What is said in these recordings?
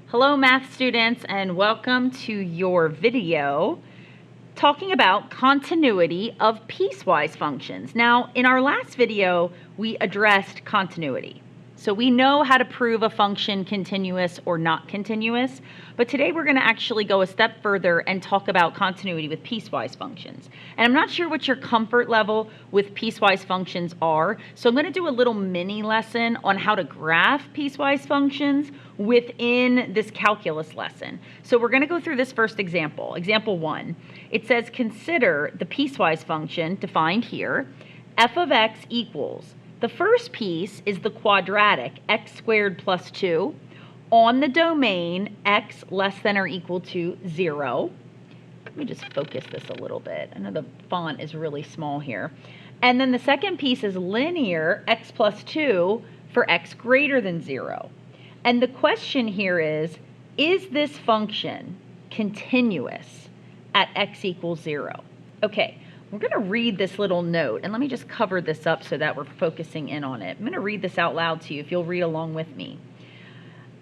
Hello math students, and welcome to your video talking about continuity of piecewise functions. Now, in our last video, we addressed continuity. So we know how to prove a function continuous or not continuous, but today we're going to actually go a step further and talk about continuity with piecewise functions. And I'm not sure what your comfort level with piecewise functions are, so I'm going to do a little mini lesson on how to graph piecewise functions within this calculus lesson. So we're going to go through this first example. Example 1. It says consider the piecewise function defined here, f of x equals. The first piece is the quadratic x squared plus 2 on the domain x less than or equal to 0. Let me just focus this a little bit. I know the font is really small here. And then the second piece is linear x plus 2 for x greater than 0. And the question here is this function continuous at x equals 0? Okay. We're going to read this little note, and let me just cover this up so that we're focusing in on it. I'm going to read this out loud to you if you'll read along with me.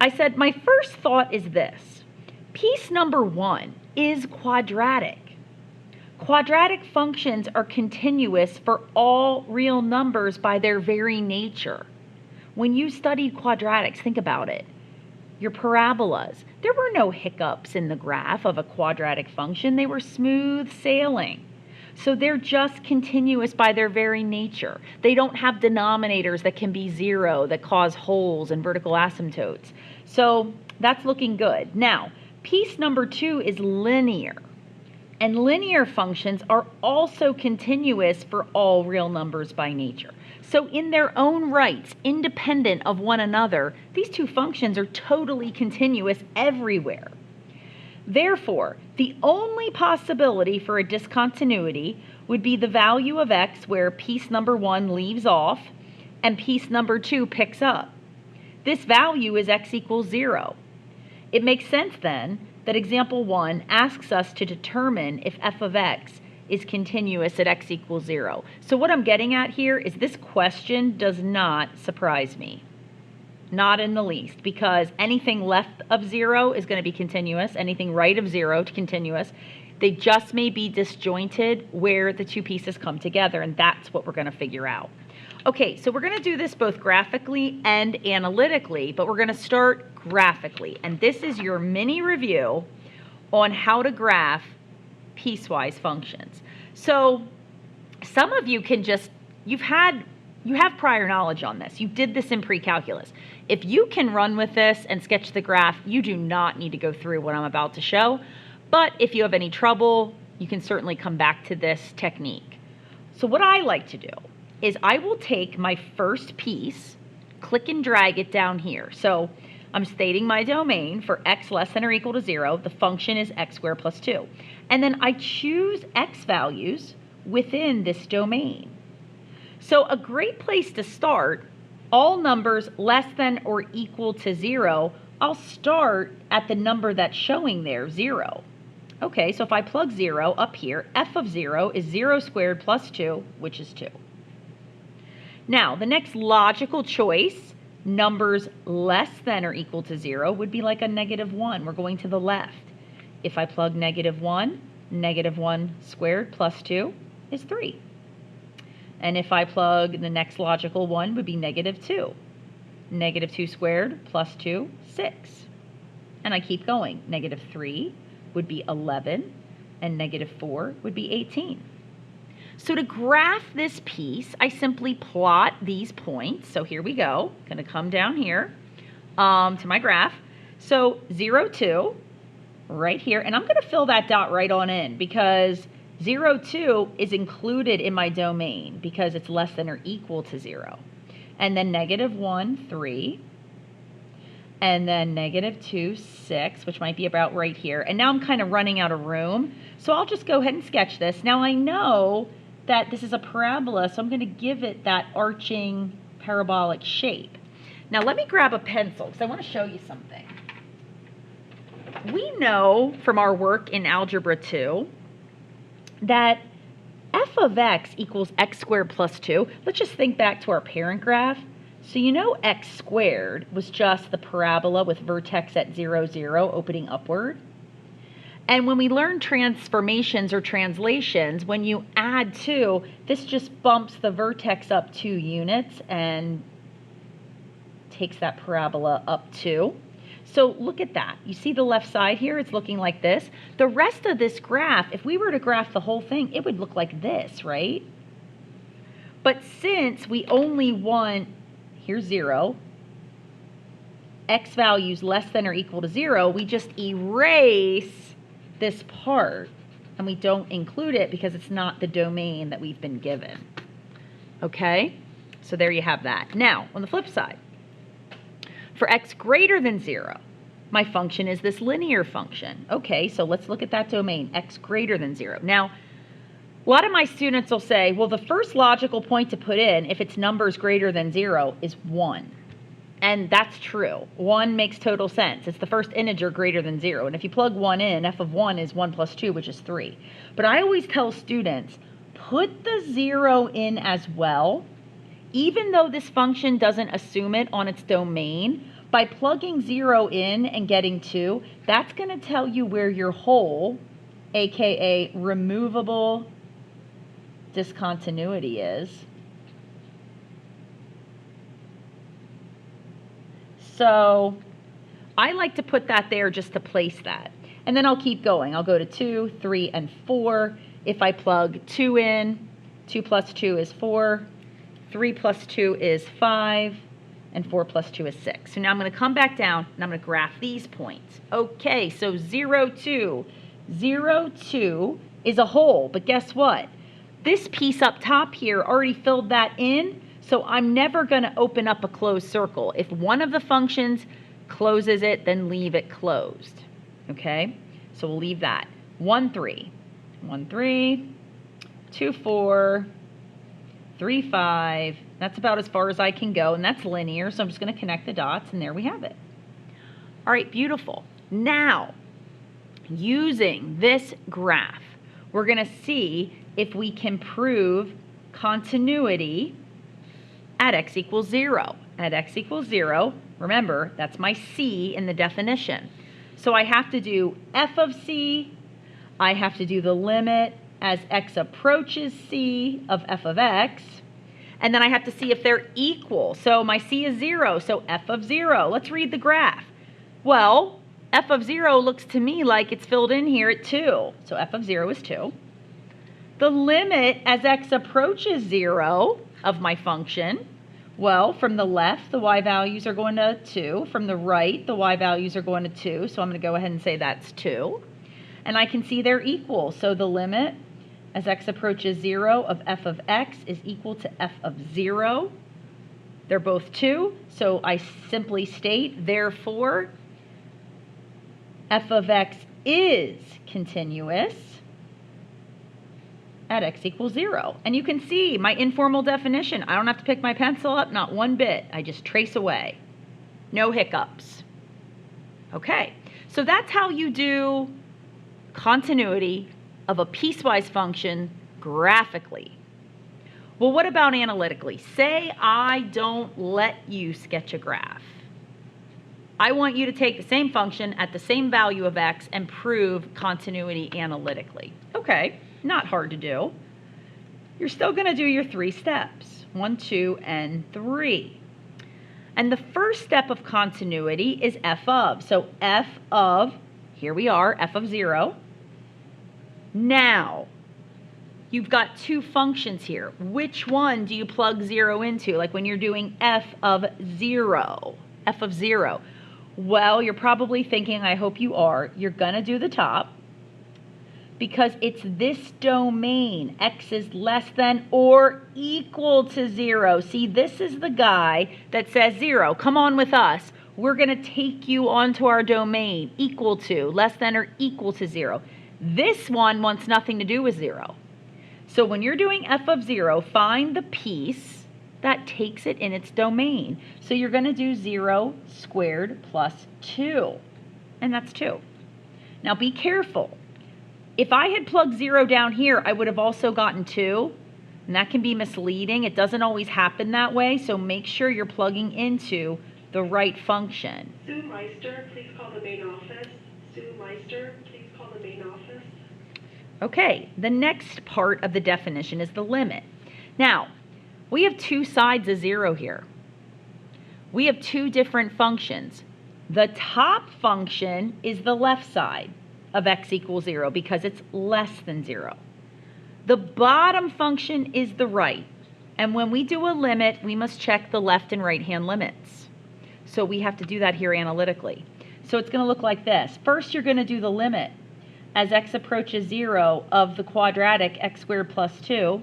I said, my first thought is this. Piece number 1 is quadratic. Quadratic functions are continuous for all real numbers by their very nature. When you studied quadratics, think about it. Your parabolas, there were no hiccups in the graph of a quadratic function. They were smooth sailing. So they're just continuous by their very nature. They don't have denominators that can be 0 that cause holes and vertical asymptotes. So that's looking good. Now, piece number 2 is linear. And linear functions are also continuous for all real numbers by nature. So in their own rights, independent of one another, these two functions are totally continuous everywhere. Therefore, the only possibility for a discontinuity would be the value of x where piece number 1 leaves off and piece number 2 picks up. This value is x equals 0. It makes sense then that example 1 asks us to determine if f of x is continuous at x equals 0. So what I'm getting at here is this question does not surprise me. Not in the least, because anything left of 0 is going to be continuous, anything right of 0 to continuous. They just may be disjointed where the two pieces come together, and that's what we're going to figure out. Okay, so we're going to do this both graphically and analytically, but we're going to start graphically. And this is your mini review on how to graph piecewise functions. So some of you can just, you have prior knowledge on this. You did this in pre-calculus. If you can run with this and sketch the graph, you do not need to go through what I'm about to show. But if you have any trouble, you can certainly come back to this technique. So what I like to do is I will take my first piece, click and drag it down here. So I'm stating my domain for x less than or equal to 0. The function is x squared plus 2. And then I choose x values within this domain. So a great place to start, all numbers less than or equal to 0, I'll start at the number that's showing there, 0. Okay, so if I plug 0 up here, f of 0 is 0 squared plus 2, which is 2. Now, the next logical choice, numbers less than or equal to 0, would be like a -1. We're going to the left. If I plug -1, -1 squared plus 2 is 3. And if I plug the next logical one would be -2. -2 squared plus 2, 6. And I keep going. -3 would be 11, and -4 would be 18. So to graph this piece, I simply plot these points. So here we go. Going to come down here to my graph. So 0, 2, right here. And I'm going to fill that dot right on in because 0, 2 is included in my domain because it's less than or equal to 0. And then -1, 3. And then -2, 6, which might be about right here. And now I'm kind of running out of room. So I'll just go ahead and sketch this. Now I know that this is a parabola, so I'm going to give it that arching parabolic shape. Now let me grab a pencil because I want to show you something. We know from our work in Algebra 2 that f of x equals x squared plus 2. Let's just think back to our parent graph. So you know x squared was just the parabola with vertex at 0, 0, opening upward. And when we learn transformations or translations, when you add 2, this just bumps the vertex up 2 units and takes that parabola up 2. So look at that. You see the left side here? It's looking like this. The rest of this graph, if we were to graph the whole thing, it would look like this, right? But since we only want, here's 0, x values less than or equal to 0, we just erase this part and we don't include it because it's not the domain that we've been given. Okay? So there you have that. Now, on the flip side, for x greater than 0, my function is this linear function. Okay, so let's look at that domain, x greater than 0. Now, a lot of my students will say, well, the first logical point to put in if its number is greater than 0 is 1. And that's true. 1 makes total sense. It's the first integer greater than 0. And if you plug 1 in, f of 1 is 1 plus 2, which is 3. But I always tell students, put the 0 in as well. Even though this function doesn't assume it on its domain, by plugging 0 in and getting 2, that's going to tell you where your hole, aka removable discontinuity, is. So I like to put that there just to place that. And then I'll keep going. I'll go to 2, 3, and 4. If I plug 2 in, 2 plus 2 is 4. 3 plus 2 is 5, and 4 plus 2 is 6. So now I'm going to come back down, and I'm going to graph these points. Okay, so 0, 2. 0, 2 is a hole, but guess what? This piece up top here already filled that in, so I'm never going to open up a closed circle. If one of the functions closes it, then leave it closed. Okay, so we'll leave that. 1, 3. 1, 3. 2, 4. 3, 5, that's about as far as I can go, and that's linear, so I'm just going to connect the dots, and there we have it. All right, beautiful. Now, using this graph, we're going to see if we can prove continuity at x equals 0. At x equals 0, remember, that's my c in the definition. So I have to do f of c, I have to do the limit as x approaches c of f of x, and then I have to see if they're equal. So my c is 0, so f of 0. Let's read the graph. Well, f of 0 looks to me like it's filled in here at 2, so f of 0 is 2. The limit as x approaches 0 of my function, well, from the left, the y values are going to 2. From the right, the y values are going to 2, so I'm going to go ahead and say that's 2. And I can see they're equal, so the limit as x approaches 0 of f of x is equal to f of 0. They're both 2, so I simply state, therefore, f of x is continuous at x equals 0. And you can see my informal definition. I don't have to pick my pencil up, not one bit. I just trace away. No hiccups. Okay, so that's how you do continuity of a piecewise function graphically. Well, what about analytically? Say I don't let you sketch a graph. I want you to take the same function at the same value of x and prove continuity analytically. Okay, not hard to do. You're still going to do your 3 steps, 1, 2, and 3. And the first step of continuity is f of. So f of, here we are, f of 0. Now, you've got 2 functions here. Which one do you plug 0 into? Like when you're doing f of 0. F of 0. Well, you're probably thinking, I hope you are, you're going to do the top because it's this domain. X is less than or equal to 0. See, this is the guy that says 0. Come on with us. We're going to take you onto our domain. Equal to, less than or equal to 0. This one wants nothing to do with 0. So when you're doing f of 0, find the piece that takes it in its domain. So you're going to do 0 squared plus 2, and that's 2. Now be careful. If I had plugged 0 down here, I would have also gotten 2, And that can be misleading. It doesn't always happen that way, so make sure you're plugging into the right function. Sue Meister, please call the main office. Sue Meister, please call the main office. Okay, the next part of the definition is the limit. Now, we have two sides of 0 here. We have two different functions. The top function is the left side of x equals 0 because it's less than 0. The bottom function is the right. And when we do a limit, we must check the left and right hand limits. So we have to do that here analytically. So it's going to look like this. First, you're going to do the limit as x approaches 0 of the quadratic x squared plus 2.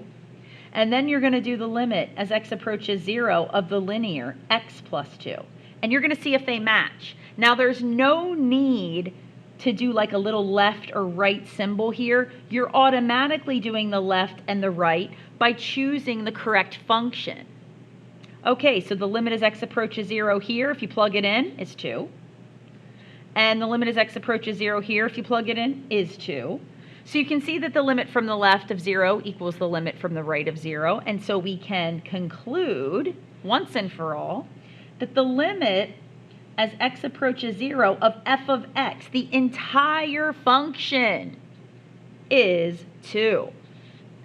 And then you're going to do the limit as x approaches 0 of the linear x plus 2. And you're going to see if they match. Now, there's no need to do like a little left or right symbol here. You're automatically doing the left and the right by choosing the correct function. Okay, so the limit as x approaches 0 here, if you plug it in, is 2. And the limit as x approaches 0 here, if you plug it in, is 2. So you can see that the limit from the left of 0 equals the limit from the right of 0. And so we can conclude, once and for all, that the limit as x approaches 0 of f of x, the entire function, is 2.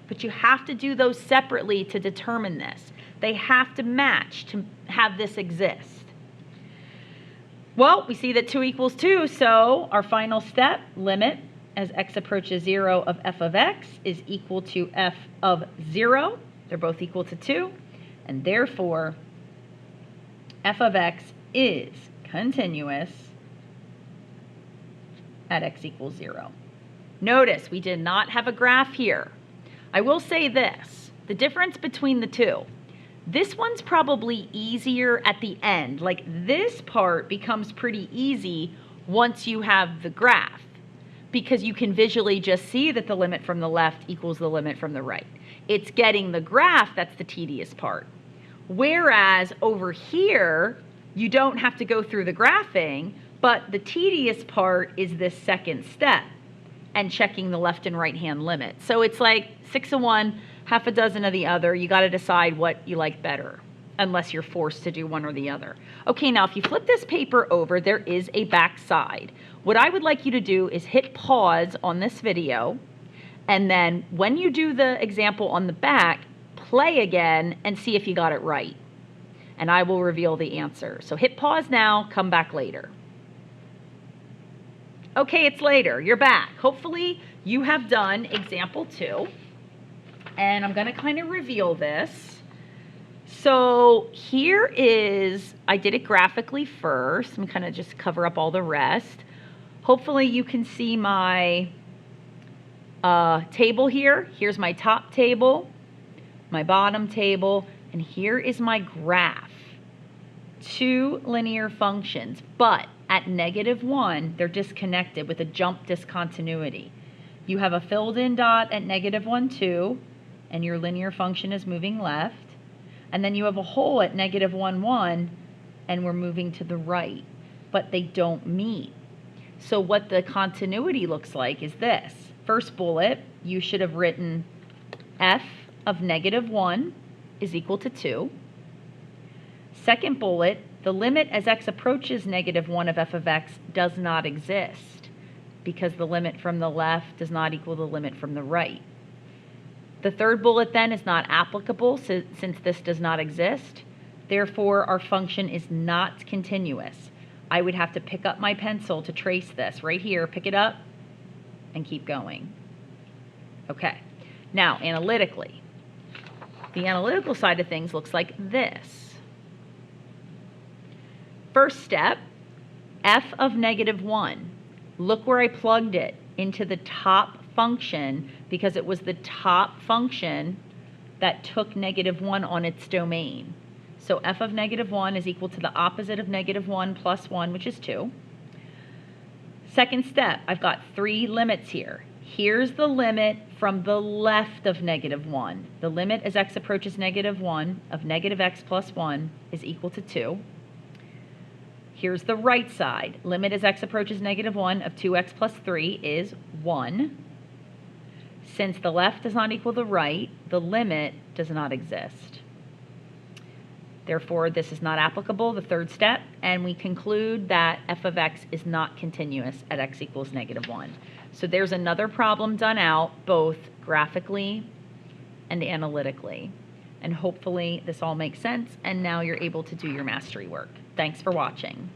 But you have to do those separately to determine this. They have to match to have this exist. Well, we see that 2 equals 2, so our final step, limit as x approaches 0 of f of x is equal to f of 0. They're both equal to 2, and therefore f of x is continuous at x equals 0. Notice we did not have a graph here. I will say this, the difference between the two. This one's probably easier at the end. Like this part becomes pretty easy once you have the graph because you can visually just see that the limit from the left equals the limit from the right. It's getting the graph that's the tedious part. Whereas over here, you don't have to go through the graphing, but the tedious part is this second step and checking the left and right hand limit. So it's like 6 of one, half a dozen of the other. You got to decide what you like better, unless you're forced to do one or the other. Okay, now if you flip this paper over, there is a back side. What I would like you to do is hit pause on this video, and then when you do the example on the back, play again and see if you got it right. And I will reveal the answer. So hit pause now, come back later. Okay, it's later. You're back. Hopefully you have done example 2. And I'm going to kind of reveal this. So here is, I did it graphically first. Let me kind of just cover up all the rest. Hopefully you can see my table here. Here's my top table, my bottom table, and here is my graph. 2 linear functions, but at -1, they're disconnected with a jump discontinuity. You have a filled in dot at -1, 2, and your linear function is moving left. And then you have a hole at -1, 1, and we're moving to the right, but they don't meet. So what the continuity looks like is this. First bullet, you should have written f of -1 is equal to 2. Second bullet, the limit as x approaches -1 of f of x does not exist because the limit from the left does not equal the limit from the right. The third bullet then is not applicable since this does not exist. Therefore, our function is not continuous. I would have to pick up my pencil to trace this right here, pick it up, and keep going. Okay, now analytically. The analytical side of things looks like this. First step, f of -1. Look where I plugged it into the top function because it was the top function that took -1 on its domain. So f of -1 is equal to the opposite of -1 plus 1, which is 2. Second step, I've got 3 limits here. Here's the limit from the left of -1. The limit as x approaches -1 of -x plus 1 is equal to 2. Here's the right side. Limit as x approaches -1 of 2x plus 3 is 1. Since the left does not equal the right, the limit does not exist. Therefore, this is not applicable, the third step, and we conclude that f of x is not continuous at x equals -1. So there's another problem done out, both graphically and analytically. And hopefully this all makes sense, and now you're able to do your mastery work. Thanks for watching.